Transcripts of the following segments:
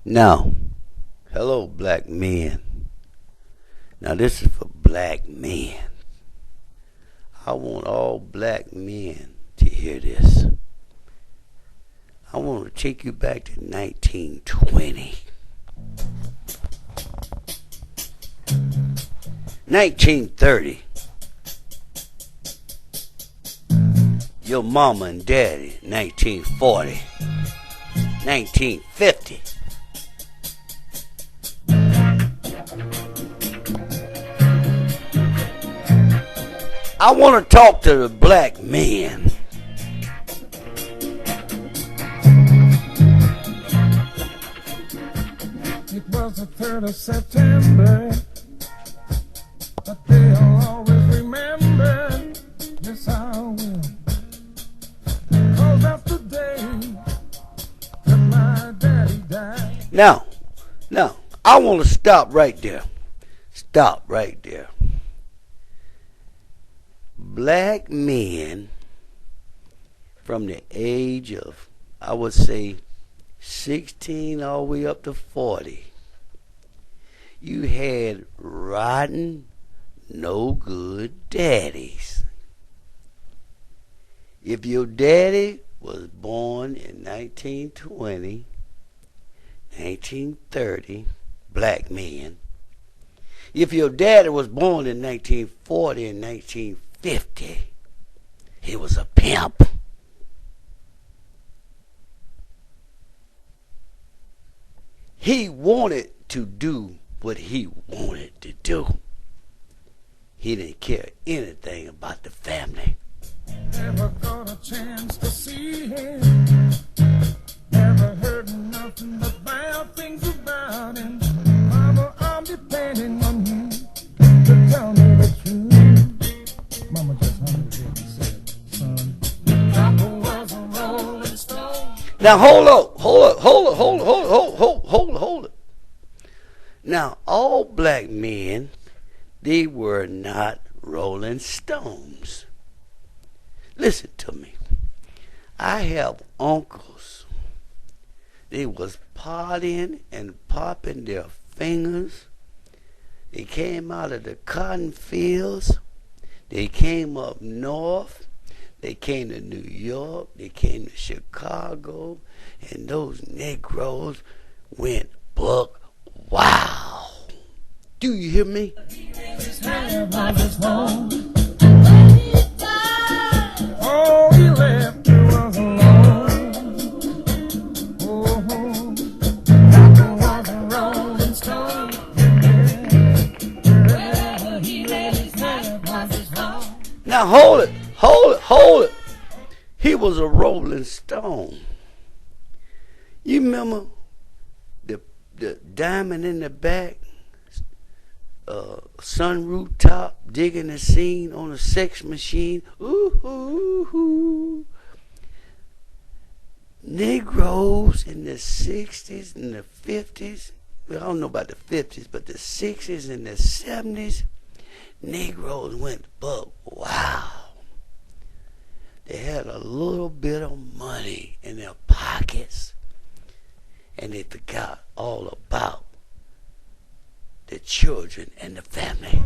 Now, hello, black men. Now, this is for black men. I want all black men to hear this. I want to take you back to 1920. 1930. Your mama and daddy, 1940. 1950. I want to talk to the black men. It was the 3rd of September, a day I'll always remember. Yes, I will. 'Cause that's the day that my daddy died. Now, I want to stop right there. Stop right there. Black men from the age of, I would say, 16 all the way up to 40. You had rotten, no good daddies. If your daddy was born in 1920, 1930, black men. If your daddy was born in 1940 and 1950, he was a pimp. He wanted to do what he wanted to do. He didn't care anything about the family. Never got a chance to see him. Never heard nothing but bad things about him. Mama, I'm depending on you to tell me the truth. Mama just hummed it and said, son, Papa was a rolling stone. Now hold up. Now all black men, they were not rolling stones. Listen to me. I have uncles. They was partying and popping their fingers. They came out of the cotton fields. They came up north. They came to New York. They came to Chicago. And those Negroes went buck wow. Do you hear me? Oh, he left you was alone. Oh, Papa was a rolling stone. Wherever he laid his head was his home. Now hold it. He was a rolling stone. You remember the diamond in the back, sunroof top, digging the scene on a sex machine. Ooh, ooh, ooh. Negroes in the 60s and the 50s, well, I don't know about the 50s, but the 60s and the 70s, Negroes went buck wow. They had a little bit of money in their pockets, and they forgot all about the children and the family.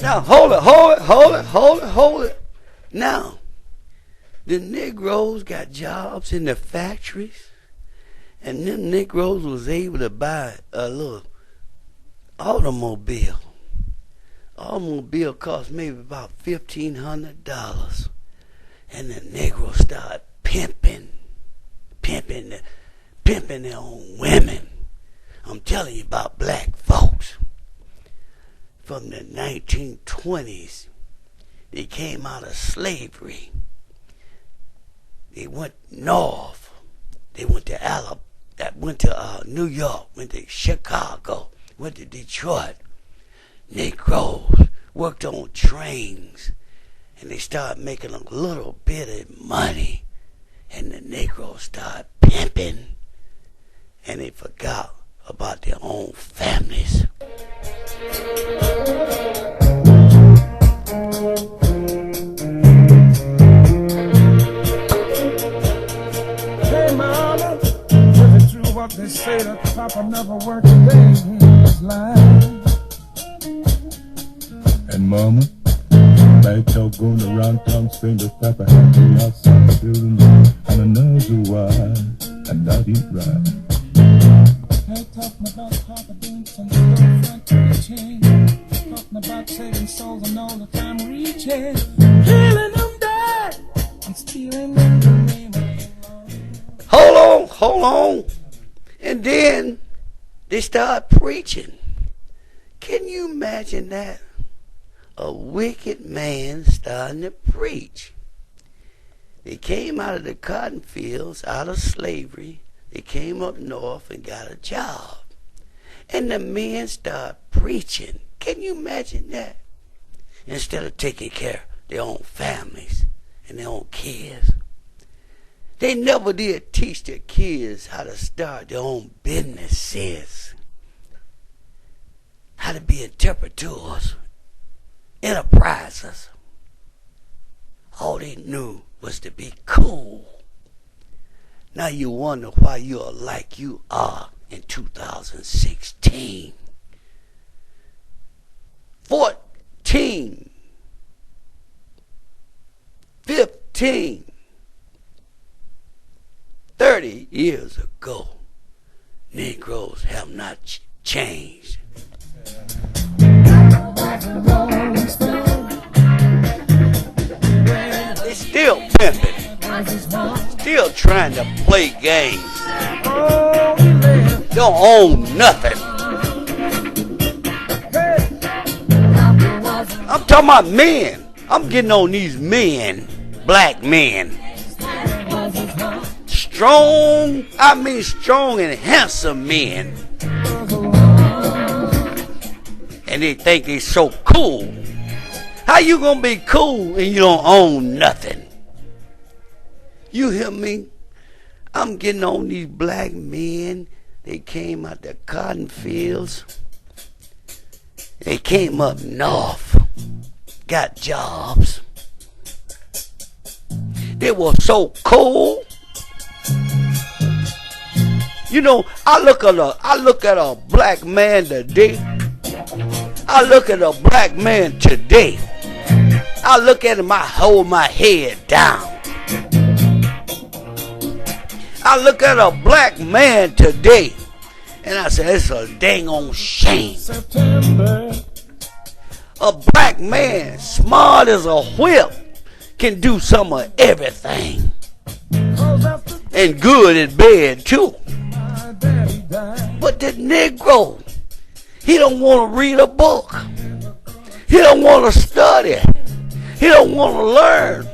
Now hold it. Now, the Negroes got jobs in the factories, and them Negroes was able to buy a little automobile. Automobile cost maybe about $1,500, and the Negroes started pimping their own women. I'm telling you about black folks. From the 1920s, they came out of slavery. They went north. They went to Alabama. Went to New York. Went to Chicago. Went to Detroit. Negroes worked on trains, and they started making a little bit of money, and the Negroes started pimping, and they forgot about their own families. Hey mama, if it's true what they say that Papa never worked a day in his life. And mama, like y'all going around town saying that Papa had 3 outside children and another wife and not eat right. Hey, talking about Papa doing some girlfriend preaching, talking about saving souls and all the time reaching, killing them dead and stealing them the name of the Lord. Hold on. And then they start preaching. Can you imagine that? A wicked man starting to preach. They came out of the cotton fields, out of slavery. They came up north and got a job. And the men start preaching. Can you imagine that? Instead of taking care of their own families and their own kids. They never did teach their kids how to start their own businesses, how to be entrepreneurs, enterprises. All they knew was to be cool. Now you wonder why you are like you are in 2016. 14, 15, 30 years ago, Negroes have not changed. They still pimping, still trying to play games. Don't own nothing. I'm talking about men. I'm getting on these men, black men. Strong and handsome men. And they think they so cool. How you gonna be cool and you don't own nothing? You hear me? I'm getting on these black men. They came out the cotton fields. They came up north, got jobs. They were so cool. You know, I look at a black man today. I look at a black man today. I look at him, I hold my head down. I look at a black man today, and I say, it's a dang on shame. September. A black man, smart as a whip, can do some of everything. And good in bed, too. But the Negro, he don't want to read a book. He don't want to study. He don't want to learn.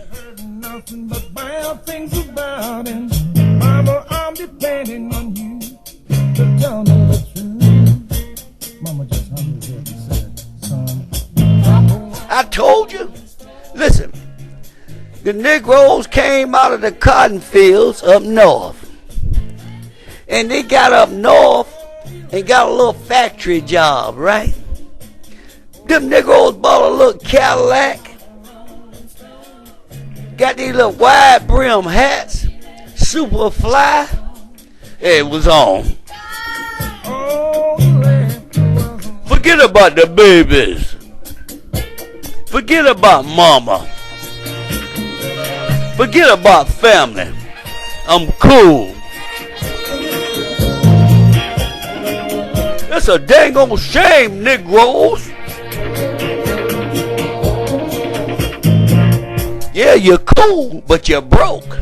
Nothing but bad things about him. Mama, I'm depending on you to tell me the truth. Mama just hung his head and said, son. I told you. Listen, the Negroes came out of the cotton fields up north. And they got up north and got a little factory job, right? Them Negroes bought a little Cadillac. Got these little wide brim hats. Super fly. It was on. Forget about the babies. Forget about mama. Forget about family. I'm cool. It's a dang old shame, Negroes. Yeah, you're cool, but you're broke.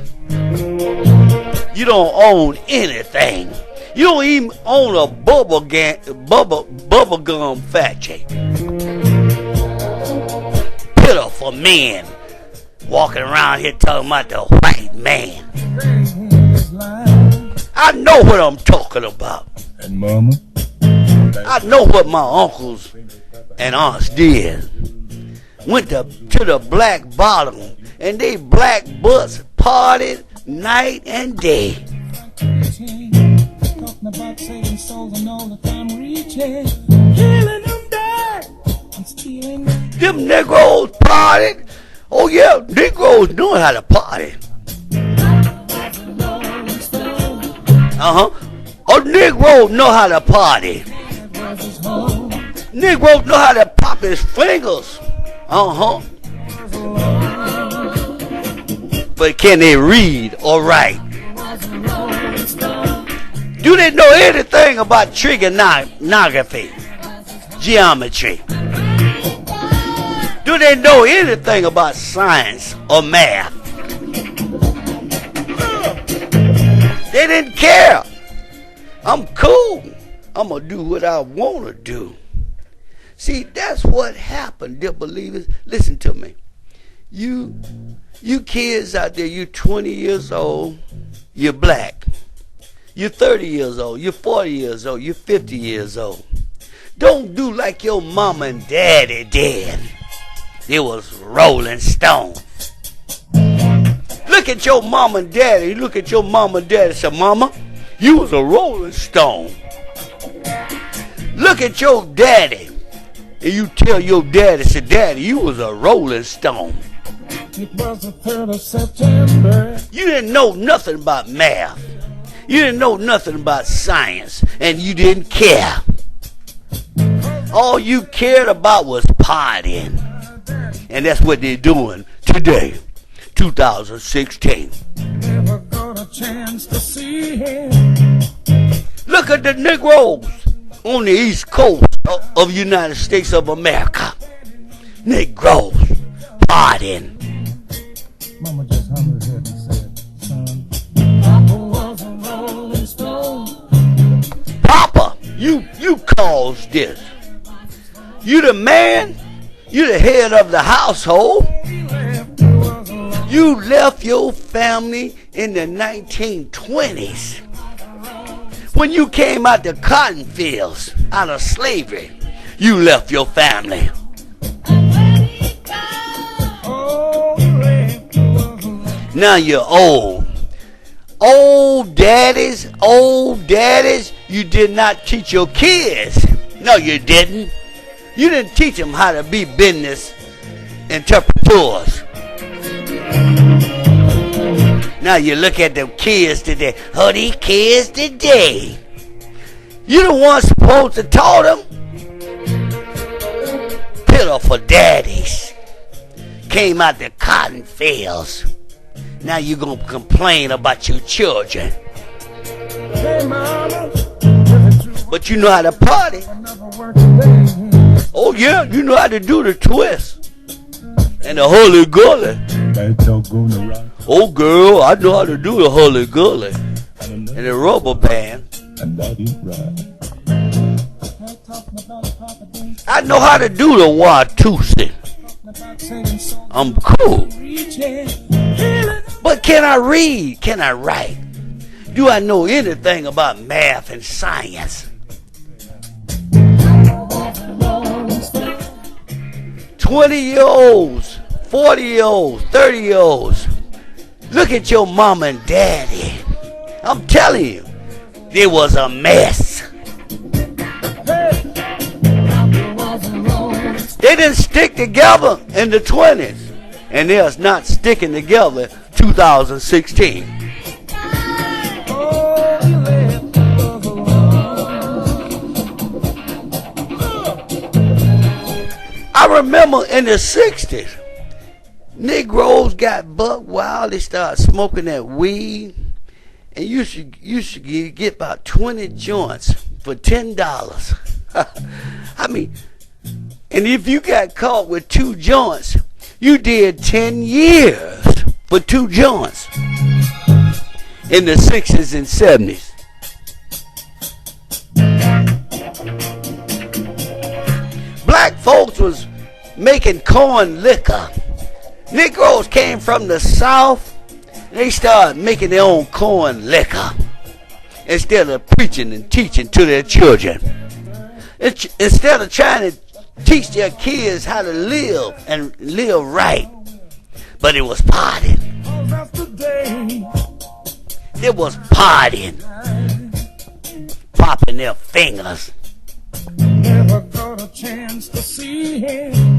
You don't own anything. You don't even own a bubble gum factory. Pitiful men walking around here talking about the white man. I know what I'm talking about. And mama, I know what my uncles and aunts did. went to the black bottom, and they black butts partied night and day. Talking about saving souls and all the time reaching, killing them dead and stealing them Negroes partied. Oh yeah, Negroes know how to party. Oh, Negroes know how to party. Negroes know how to pop his fingers. But can they read or write? Do they know anything about trigonometry, geometry? Do they know anything about science or math? They didn't care. I'm cool. I'm going to do what I want to do. See, that's what happened, dear believers. Listen to me. You kids out there, you 20 years old, you're black. You're 30 years old, you're 40 years old, you're 50 years old. Don't do like your mama and daddy did. It was Rolling Stone. Look at your mama and daddy. Look at your mama and daddy and say, Mama, you was a Rolling Stone. Look at your daddy. And you tell your daddy, say, Daddy, you was a Rolling Stone. It was the 3rd of September. You didn't know nothing about math. You didn't know nothing about science. And you didn't care. All you cared about was partying. And that's what they're doing today, 2016. Never got a chance to see him. Look at the Negroes on the East Coast of the United States of America. Negroes partying. Mama just hung her head and said, Son, Papa was a Rolling Stone. Papa, you caused this. You the man. You the head of the household. You left your family in the 1920s. When you came out the cotton fields, out of slavery, you left your family. Now you're old. Old daddies, you did not teach your kids. No, you didn't. You didn't teach them how to be business interpreters. Now you look at the kids today. Oh, these kids today. You the one supposed to taught them. Pitiful daddies. Came out the cotton fields. Now you gonna complain about your children. Hey, Mama, but you know how to party. Oh yeah, you know how to do the twist and the holy gully. Oh girl, I know how to do the holy gully and the rubber band. I know how to do the Watusi. I'm cool. But can I read? Can I write? Do I know anything about math and science? 20-year-olds, 40-year-olds, 30-year-olds. Look at your mama and daddy. I'm telling you, it was a mess. They didn't stick together in the 20s, and they're not sticking together 2016. I remember in the 60s, Negroes got buck wild. They started smoking that weed, and you should get about 20 joints for $10. I mean, and if you got caught with 2 joints, you did 10 years for 2 joints in the 60s and 70s. Black folks was making corn liquor. Negroes came from the South. They started making their own corn liquor instead of preaching and teaching to their children. Instead of trying to teach their kids how to live and live right. But it was partying. It was partying. Popping their fingers. Never got a chance to see him.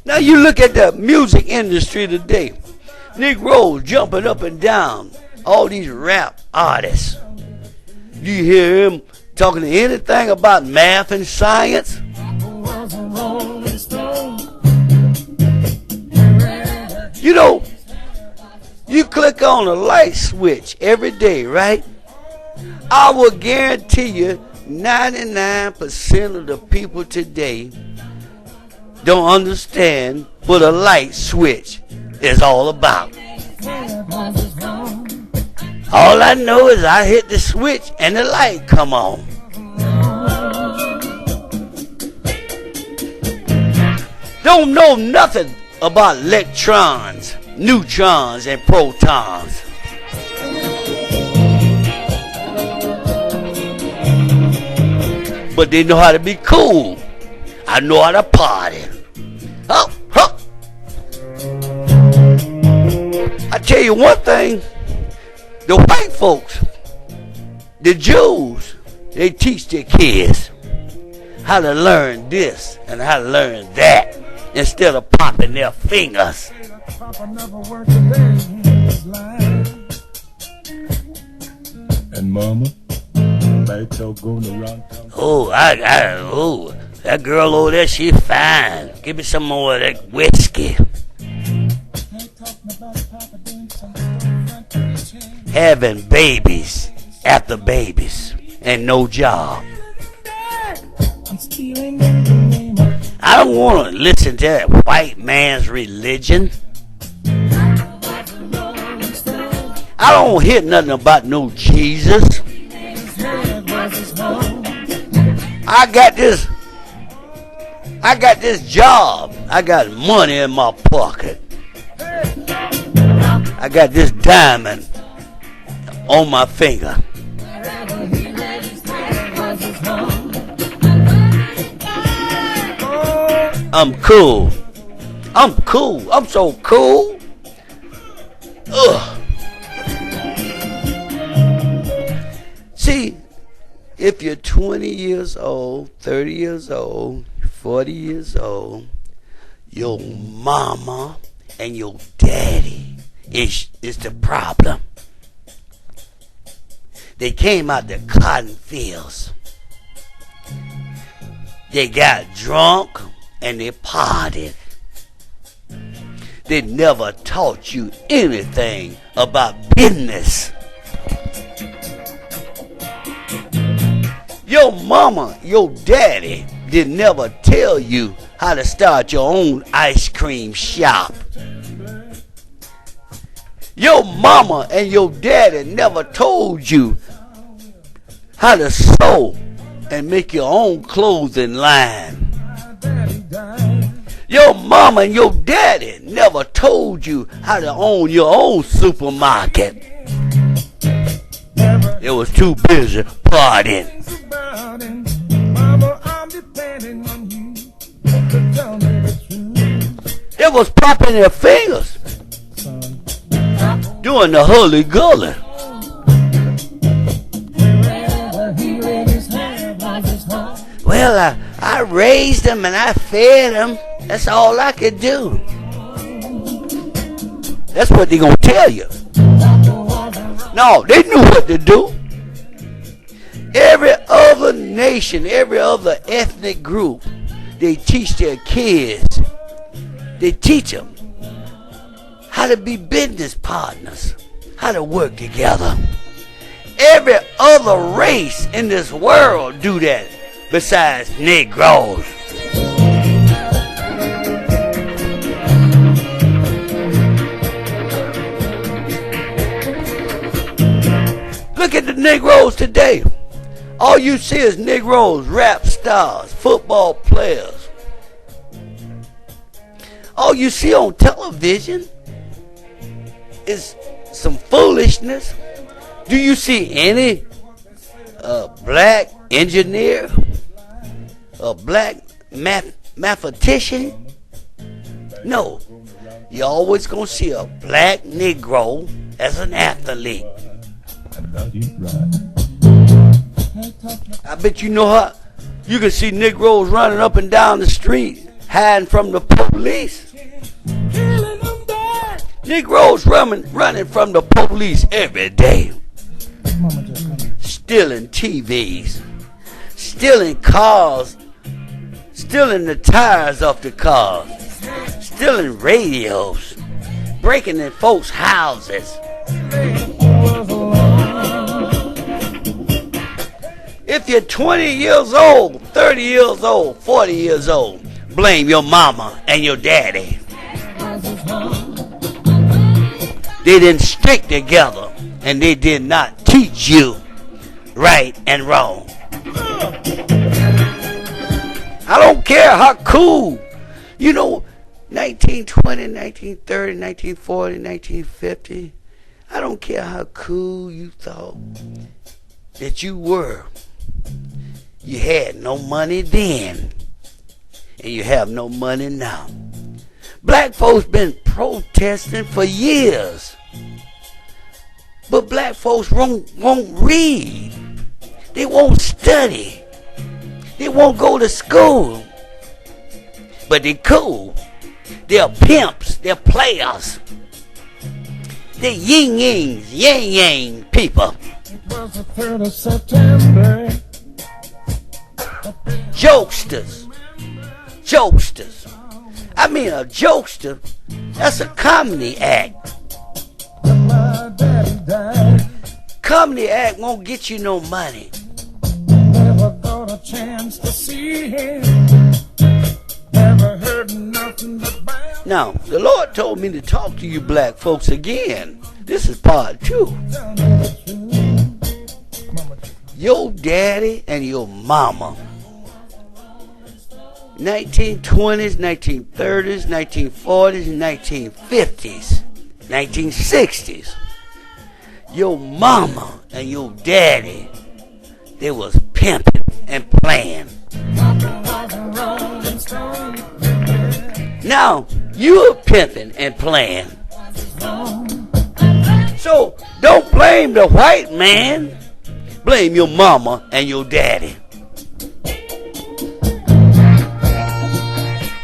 Now you look at the music industry today. Negroes jumping up and down. All these rap artists. Do you hear him talking anything about math and science? You know, you click on a light switch every day, right? I will guarantee you 99% of the people today don't understand what a light switch is all about. All I know is I hit the switch and the light come on. Don't know nothing about electrons, neutrons, and protons. But they know how to be cool. I know how to party. Huh, huh. I tell you one thing, the white folks, the Jews, they teach their kids how to learn this and how to learn that instead of popping their fingers. And mama, back y'all going around town. Oh, that girl over there, she fine. Give me some more of that whiskey. Having babies after babies and no job. I don't want to listen to that white man's religion. I don't hear nothing about no Jesus. I got this job. I got money in my pocket. I got this diamond on my finger. I'm cool. I'm so cool. Ugh. See, if you're 20 years old, 30 years old, 40 years old, your mama and your daddy is the problem. They came out the cotton fields. They got drunk and they partied. They never taught you anything about business. Your mama, your daddy did never tell you how to start your own ice cream shop. Your mama and your daddy never told you how to sew and make your own clothing line. Your mama and your daddy never told you how to own your own supermarket. They was too busy partying. They was popping their fingers, doing the holy gully. Well, I raised them and I fed them. That's all I could do. That's what they gonna tell you. No, they knew what to do. Every other nation, every other ethnic group, they teach their kids. They teach them how to be business partners, how to work together. Every other race in this world do that besides Negroes. Look at the Negroes today. All you see is Negroes, rap stars, football players. All you see on television is some foolishness. Do you see any black engineer, a black mathematician? No. You're always going to see a black Negro as an athlete. I bet you know how you can see Negroes running up and down the street, hiding from the police. Negroes running from the police every day. Stealing TVs, stealing cars, stealing the tires off the cars, stealing radios, breaking in folks' houses. If you're 20 years old, 30 years old, 40 years old, blame your mama and your daddy. They didn't stick together and they did not teach you right and wrong. I don't care how cool, 1920, 1930, 1940, 1950. I don't care how cool you thought that you were. You had no money then, and you have no money now. Black folks been protesting for years, but black folks won't read. They won't study. They won't go to school. But they cool. They're pimps. They're players. They're yin-yings, yang-yang people. It was the 3rd of September. Jokesters. I mean, a jokester, that's a comedy act. My daddy died. Comedy act won't get you no money. Never got a chance to see him. Never heard nothing about. Now, the Lord told me to talk to you black folks again. This is part 2. Your daddy and your mama. 1920s, 1930s, 1940s, 1950s, 1960s. Your mama and your daddy, they was pimping and playing. Now, you're pimping and playing. So, don't blame the white man. Blame your mama and your daddy.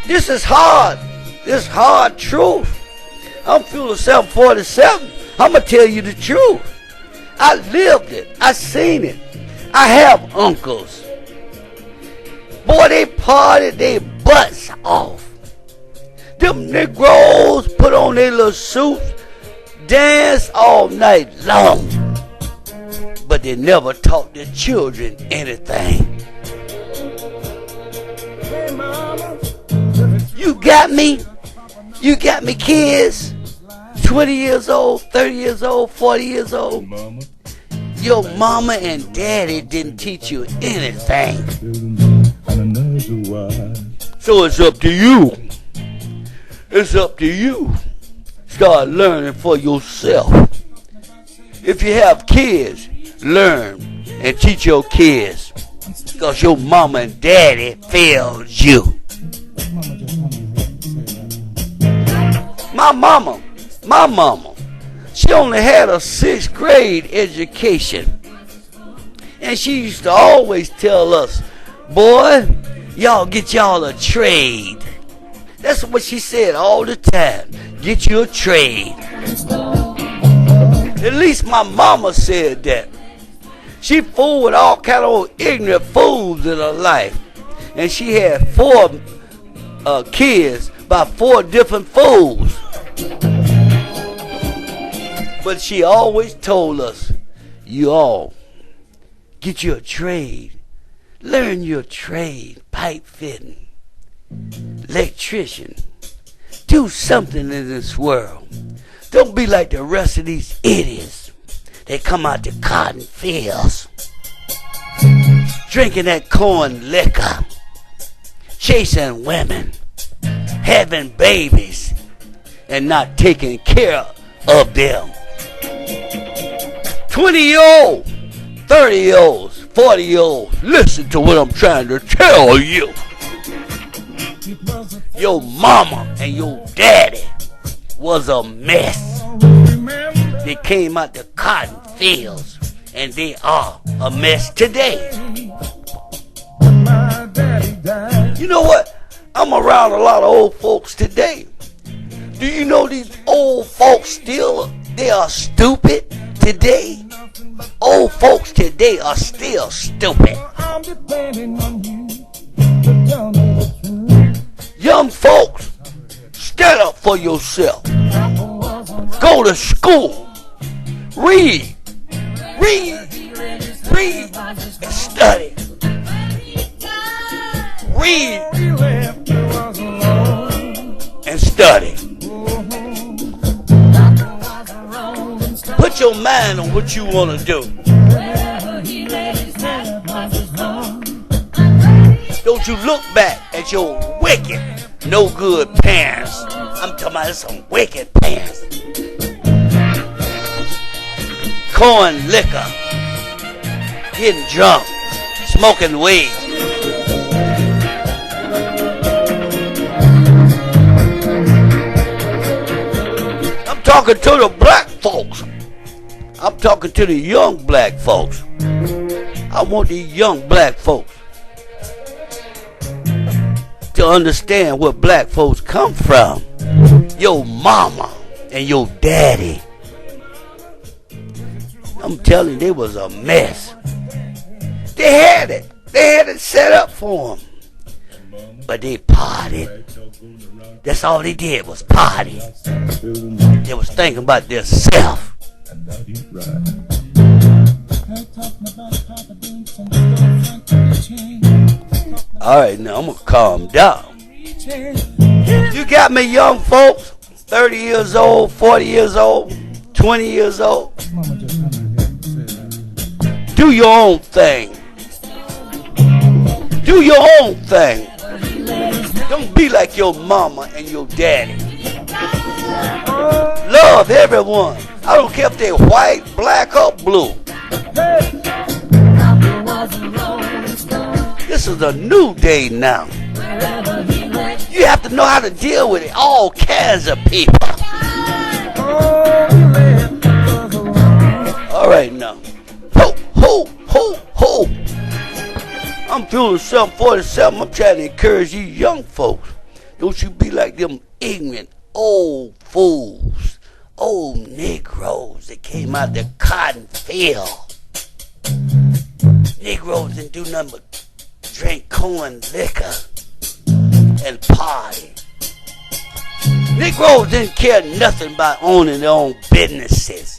This is hard. This hard truth. I'm full of 747. I'm going to tell you the truth. I lived it. I seen it. I have uncles. Boy, they partied their butts off. Them Negroes put on their little suits, dance all night long. But they never taught their children anything. Hey, mama. You got me? You got me, kids? 20 years old, 30 years old, 40 years old. Your mama and daddy didn't teach you anything. So it's up to you. It's up to you. Start learning for yourself. If you have kids, learn and teach your kids. Because your mama and daddy failed you. My mama, she only had a 6th grade education. And she used to always tell us, boy, y'all get y'all a trade. That's what she said all the time. Get you a trade. At least my mama said that. She fooled with all kind of ignorant fools in her life. And she had 4 kids by 4 different fools. But she always told us, you all, get you a trade. Learn your trade. Pipe fitting, electrician. Do something in this world. Don't be like the rest of these idiots. They come out to cotton fields, drinking that corn liquor, chasing women, having babies, and not taking care of them. 20-year-old, 30-year-olds, 40-year-olds, listen to what I'm trying to tell you. Your mama and your daddy was a mess. They came out the cotton fields, and they are a mess today. You know what? I'm around a lot of old folks today. Do you know these old folks they are stupid today? Old folks today are still stupid. Young folks, stand up for yourself. Go to school. Read, and study. Read and study. Put your mind on what you want to do. Don't you look back at your wicked, no good parents. I'm talking about some wicked parents. Corn liquor, getting drunk, smoking weed. I'm talking to the black folks. I'm talking to the young black folks. I want these young black folks to understand where black folks come from. Your mama and your daddy. I'm telling you, they was a mess. They had it set up for them. But they partied. That's all they did was party. They was thinking about their self. Alright, now I'm gonna calm down. You got me, young folks, 30 years old, 40 years old, 20 years old. Do your own thing. Do your own thing. Don't be like your mama and your daddy. Love everyone. I don't care if they're white, black, or blue. This is a new day now. You have to know how to deal with it. All kinds of people. All right now. Ho, ho, ho, ho. I'm feeling 747. I'm trying to encourage you young folks. Don't you be like them ignorant old fools, old Negroes that came out the cotton field. Negroes didn't do nothing but drink corn liquor and party. Negroes didn't care nothing about owning their own businesses.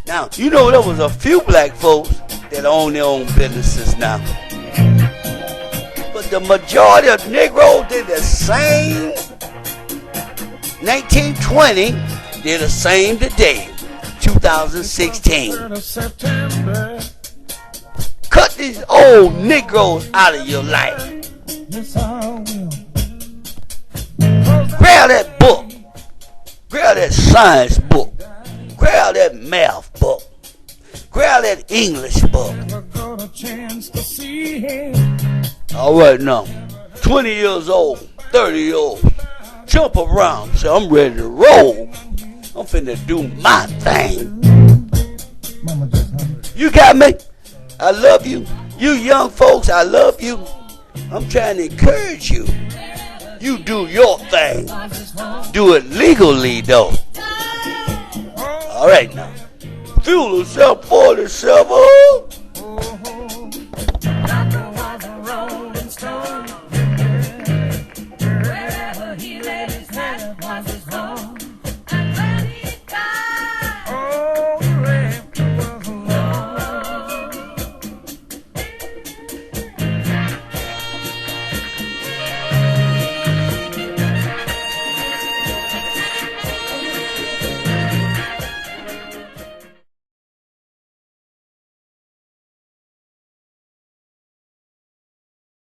Now, you know there was a few black folks that own their own businesses now. But the majority of Negroes did the same. 1920, they're the same today, 2016. Cut these old Negroes out of your life. Grab that book. Grab that science book. Grab that math book. Grab that English book. All right now, 20 years old, 30 years old. Jump around, say I'm ready to roll. I'm finna do my thing. You got me? I love you. You young folks, I love you. I'm trying to encourage you. You do your thing. Do it legally though. All right now. Fuel 747.